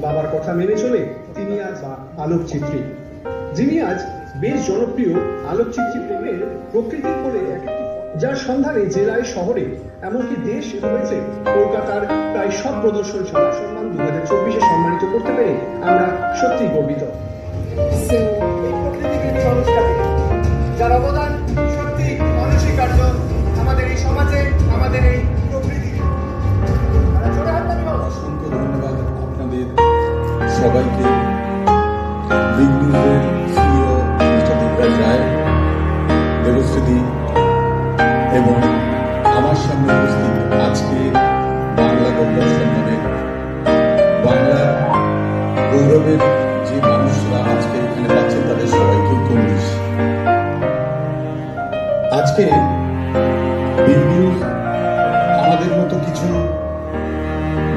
বাবার কথা মেনে চলে তিনি আজ আলোকচিত্রী, যিনি আজ বেশ জনপ্রিয় আলোকচিত্রী প্রেমের প্রকৃতির কোলে যার সন্ধানে জেলায় শহরে এমনকি দেশ রয়েছে কলকাতার প্রায় সব প্রদর্শনশালা সম্মান 2024-এ সম্মানিত করতে পেরে আমরা সত্যি গর্বিত। যার অবদান সত্যি অনস্বীকার্য আমাদের এই সমাজে, আমাদের এই প্রকৃতি। অসংখ্য ধন্যবাদ আপনাদের সবাইকে। বিগ নিউজের সিইও মিস্টার দীপরাজ রায়, দেবশ্রী এবং আমার সামনে উপস্থিত আজকে বাংলা গৌরব সম্মানের বাংলার গৌরবের যে মানুষরা আজকে এখানে পাচ্ছেন তাদের সবাইকে কন্দিস। আজকে বিগ নিউজ আমাদের মতো কিছু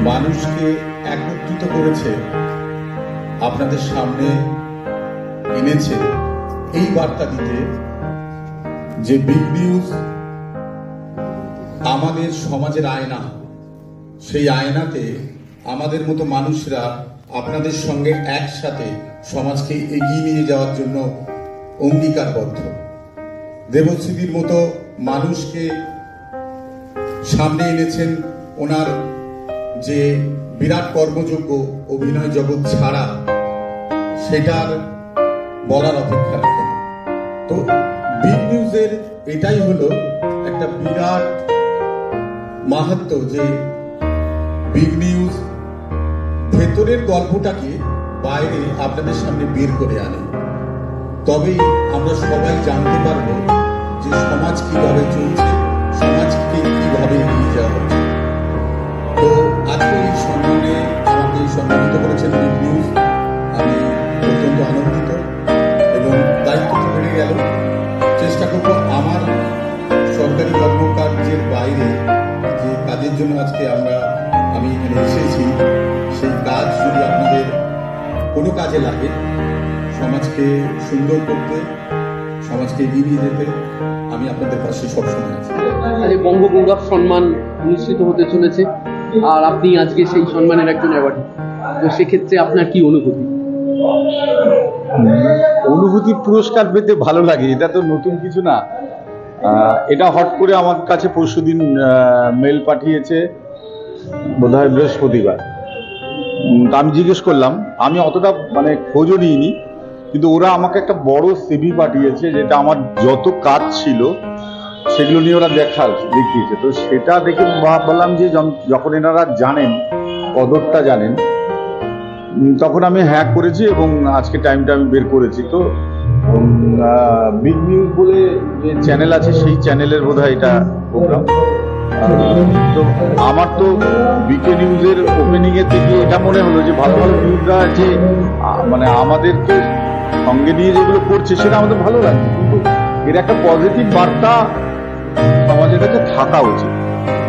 মানুষকে একত্রিত করেছে, আপনাদের সামনে এনেছে এই বার্তা দিতে যে বিগ নিউজ আমাদের সমাজের আয়না। সেই আয়নাতে আমাদের মতো মানুষরা আপনাদের সঙ্গে একসাথে সমাজকে এগিয়ে নিয়ে যাওয়ার জন্য অঙ্গীকারবদ্ধ। দেবশ্রীর মতো মানুষকে সামনে এনেছেন, ওনার যে বিরাট কর্মযোগ্য অভিনয় জগৎ ছাড়া সেটার বলার অপেক্ষা রাখে না। তো বিগ নিউজের এটাই হলো একটা বিরাট মাহাত্ম্য যে বিগ নিউজ ভেতরের গল্পটাকে বাইরে আপনাদের সামনে বের করে আনে, তবেই আমরা সবাই জানতে পারবো যে সমাজ কিভাবে চলছে, সমাজকে কিভাবে এগিয়ে যাওয়া হচ্ছে। তো আজকে এই সম্মানে আমাকে সম্মানিত করেছেন বিগ নিউজ, আমি অত্যন্ত আনন্দিত এবং দায়িত্ব তো বেড়ে গেল। চেষ্টা করবো আমার সরকারি কর্মকার্যের বাইরে যে কাজের জন্য আজকে আমি এখানে এসেছি, সেই কাজ যদি আপনাদের কোনো কাজে লাগে, সমাজকে সুন্দর করতে, সমাজকে এগিয়ে নিয়ে যেতে আমি আপনাদের পাশে সবসময় আছি। বঙ্গগৌরব সম্মান অনুষ্ঠিত হতে চলেছে, আর আপনি আজকে সেই সম্মানের একজন অ্যাওয়ার্ড, তো সেক্ষেত্রে আপনার কি অনুভূতি? অনুভূতি পুরস্কার পেতে ভালো লাগে, এটা তো নতুন কিছু না। এটা হট করে আমার কাছে পরশুদিন মেল পাঠিয়েছে, বোধহয় বৃহস্পতিবার। আমি জিজ্ঞেস করলাম, আমি অতটা খোঁজও নিইনি, কিন্তু ওরা আমাকে একটা বড় সিভি পাঠিয়েছে, যেটা আমার যত কাজ ছিল সেগুলো নিয়ে ওরা দেখিয়েছে। তো সেটা দেখে ভাবলাম যে যখন এনারা জানেন, কদরটা জানেন, তখন আমি হ্যাক করেছি এবং আজকে টাইমটা আমি বের করেছি। তো বিগ নিউজ বলে যে চ্যানেল আছে, সেই চ্যানেলের বোধহয় এটা প্রোগ্রাম। তো আমার তো বিকে নিউজের ওপেনিং এর থেকে এটা মনে হলো যে ভালো ভালো নিউজরা আছে, আমাদেরকে সঙ্গে নিয়ে যেগুলো করছে সেটা আমাদের ভালো লাগছে, কিন্তু এর একটা পজিটিভ বার্তা সমাজের কাছে থাকা উচিত।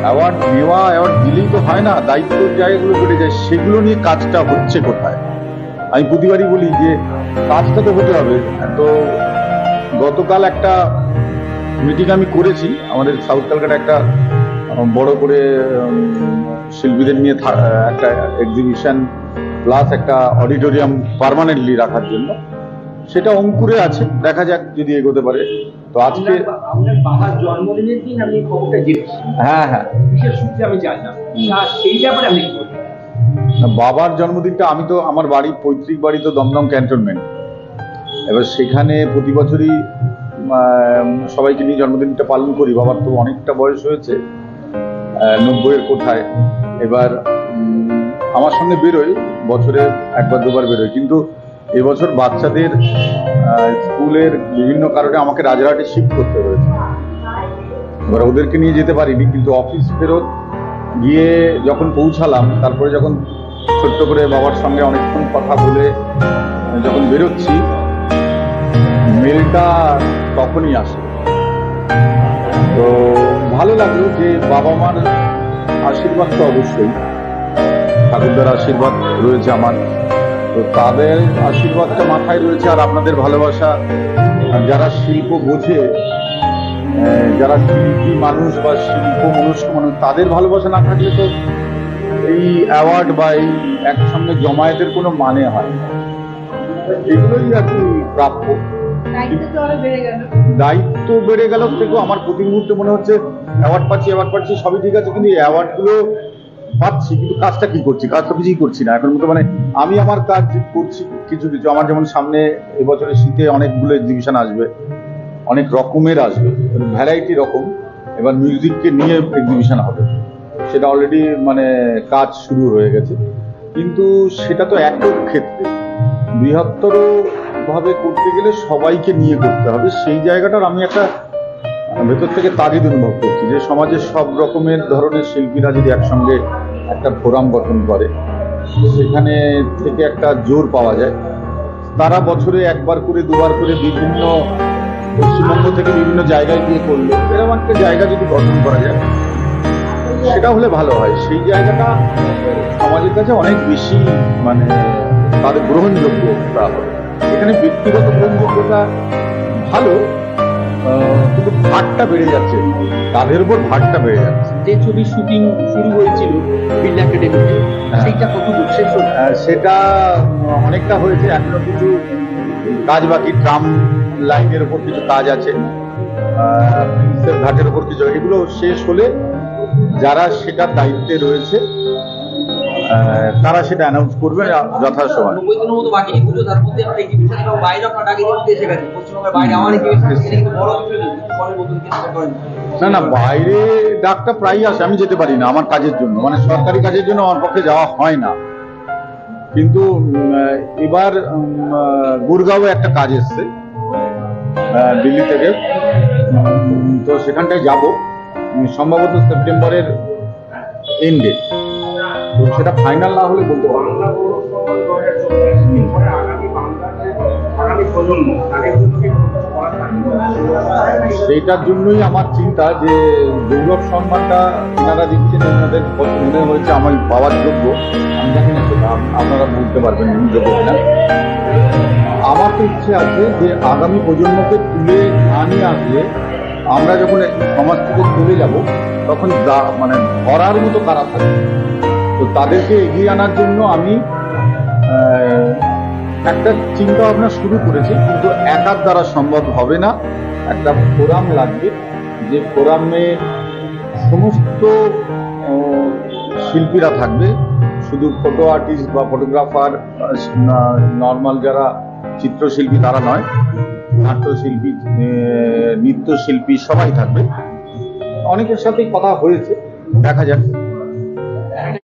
অ্যাওয়ার্ড নেওয়া, অ্যাওয়ার্ড দিলেই তো হয় না, দায়িত্বের জায়গাগুলো বেড়ে যায়, সেগুলো নিয়ে কাজটা হচ্ছে কোথায়। আমি প্রতিবারই বলি যে কাজটা তো হতে হবে। তো গতকাল একটা মিটিং আমি করেছি, আমাদের সাউথ ক্যালকাটা একটা বড় করে শিল্পীদের নিয়ে একটা এক্সিবিশন প্লাস একটা অডিটোরিয়াম পার্মানেন্টলি রাখার জন্য, সেটা অঙ্কুরে আছে, দেখা যাক যদি এগোতে পারে। তো আজকে আপনার বাবার জন্মদিনের দিন আমি খবরটা জেনেছি। হ্যাঁ, বিশেষ সূত্রে আমি জানলাম, সেই ব্যাপারে আপনি কি বলবেন? বাবার জন্মদিনটা, আমি তো আমার বাড়ি, পৈতৃক বাড়ি তো দমদম ক্যান্টনমেন্ট। এবার সেখানে প্রতি বছরই সবাইকে নিয়ে জন্মদিনটা পালন করি। বাবার তো অনেকটা বয়স হয়েছে, 90-এর কোঠায়। এবার আমার সঙ্গে বেরোয়, বছরে একবার দুবার বেরোয়, কিন্তু এবছর বাচ্চাদের স্কুলের বিভিন্ন কারণে আমাকে রাজারহাটে শিফট করতে হয়েছে। এবার ওদেরকে নিয়ে যেতে পারিনি, কিন্তু অফিস ফেরত গিয়ে যখন পৌঁছালাম, তারপরে যখন ছোট্ট করে বাবার সঙ্গে অনেকক্ষণ কথা বলে যখন বেরোচ্ছি, মেলটা তখনই আসে। তো ভালো লাগলো যে বাবা মার আশীর্বাদ তো অবশ্যই, ঠাকুরদার আশীর্বাদ রয়েছে আমার, তো তাদের আশীর্বাদটা মাথায় রয়েছে, আর আপনাদের ভালোবাসা। যারা শিল্প বোঝে, যারা শিল্পী মানুষ বা শিল্প মনস্ক মানুষ, তাদের ভালোবাসা না থাকলে তো এই অ্যাওয়ার্ড বা এই একসঙ্গে জমায়েতের কোনো মানে হয় না। এগুলোই আর কি প্রাপ্য। দায়িত্ব বেড়ে গেল থেকেও আমার প্রতি মুহূর্তে মনে হচ্ছে অ্যাওয়ার্ড পাচ্ছি সবই ঠিক আছে, কিন্তু এই অ্যাওয়ার্ডগুলো পাচ্ছি কিন্তু কাজটা কি করছি, কাজটা কিছুই করছি না এখন মতো। মানে আমি আমার কাজ করছি কিছু কিছু, আমার যেমন সামনে এবছরের শীতে অনেকগুলো এক্সিবিশন আসবে, অনেক রকমের আসবে, ভ্যারাইটি রকম। এবার মিউজিককে নিয়ে এক্সিবিশন হবে, সেটা অলরেডি মানে কাজ শুরু হয়ে গেছে, কিন্তু সেটা তো একক ক্ষেত্রে। বৃহত্তর ভাবে করতে গেলে সবাইকে নিয়ে করতে হবে। সেই জায়গাটার আমি একটা ভেতর থেকে তাগিদ অনুভব করছি যে সমাজের সব রকমের ধরনের শিল্পীরা যদি একসঙ্গে একটা ফোরাম গঠন করে, সেখানে থেকে একটা জোর পাওয়া যায়। তারা বছরে একবার করে দুবার করে বিভিন্ন পশ্চিমবঙ্গ থেকে বিভিন্ন জায়গায় গিয়ে করলো, এরকম একটা জায়গা যদি গঠন করা যায় সেটা হলে ভালো হয়। সেই জায়গাটা সমাজের কাছে অনেক বেশি মানে তাদের গ্রহণযোগ্যতা হবে। এখানে ব্যক্তিগত গ্রহণযোগ্যতা ভালো, কিন্তু ভারটা বেড়ে যাচ্ছে, তাদের উপর ভারটা বেড়ে যাচ্ছে। যে ছবির শুটিং শুরু হয়েছিল বিড়লা একাডেমিতে, সেইটা কতদূর শেষ হলো? সেটা অনেকটা হয়েছে, এখনো কিছু কাজ বাকি। ট্রাম লাইনের উপর কিছু কাজ আছে, প্রিন্সেপ ঘাটের উপর কিছু, এগুলো শেষ হলে যারা সেটার দায়িত্বে রয়েছে তারা সেটা অ্যানাউন্স করবে যথাসময়। না বাইরে ডাকটা প্রায় আসে, আমি যেতে পারি না আমার কাজের জন্য, মানে সরকারি কাজের জন্য আমার পক্ষে যাওয়া হয় না। কিন্তু এবার গুরগাঁওয়ে একটা কাজ এসছে দিল্লি থেকে, তো সেখানটায় যাব সম্ভবত সেপ্টেম্বরের এন্ডে। তো সেটা ফাইনাল না হলে বলতে পারবো না। সেইটার জন্যই আমার চিন্তা যে গৌরব সম্মানটা এনারা দিচ্ছেন, এনাদের মনে হয়েছে আমার পাওয়ার যোগ্য। আমি জানি না সেটা আপনারা বলতে পারবেন যোগ্য কিনা। আমার তো ইচ্ছে আছে যে আগামী প্রজন্মকে তুলে না নিয়ে আসলে আমরা যখন সমাজ থেকে চলে যাব তখন মানে ধরার মতো কারা থাকবে। তো তাদেরকে এগিয়ে আনার জন্য আমি একটা চিন্তা ভাবনা শুরু করেছি, কিন্তু একার দ্বারা সম্ভব হবে না। একটা ফোরাম লাগবে, যে ফোরামে সমস্ত শিল্পীরা থাকবে, শুধু ফটো আর্টিস্ট বা ফটোগ্রাফার, নর্মাল যারা চিত্রশিল্পী তারা নয়, নাট্যশিল্পী, নৃত্যশিল্পী সবাই থাকবে। অনেকের সাথেই কথা হয়েছে, দেখা যাক।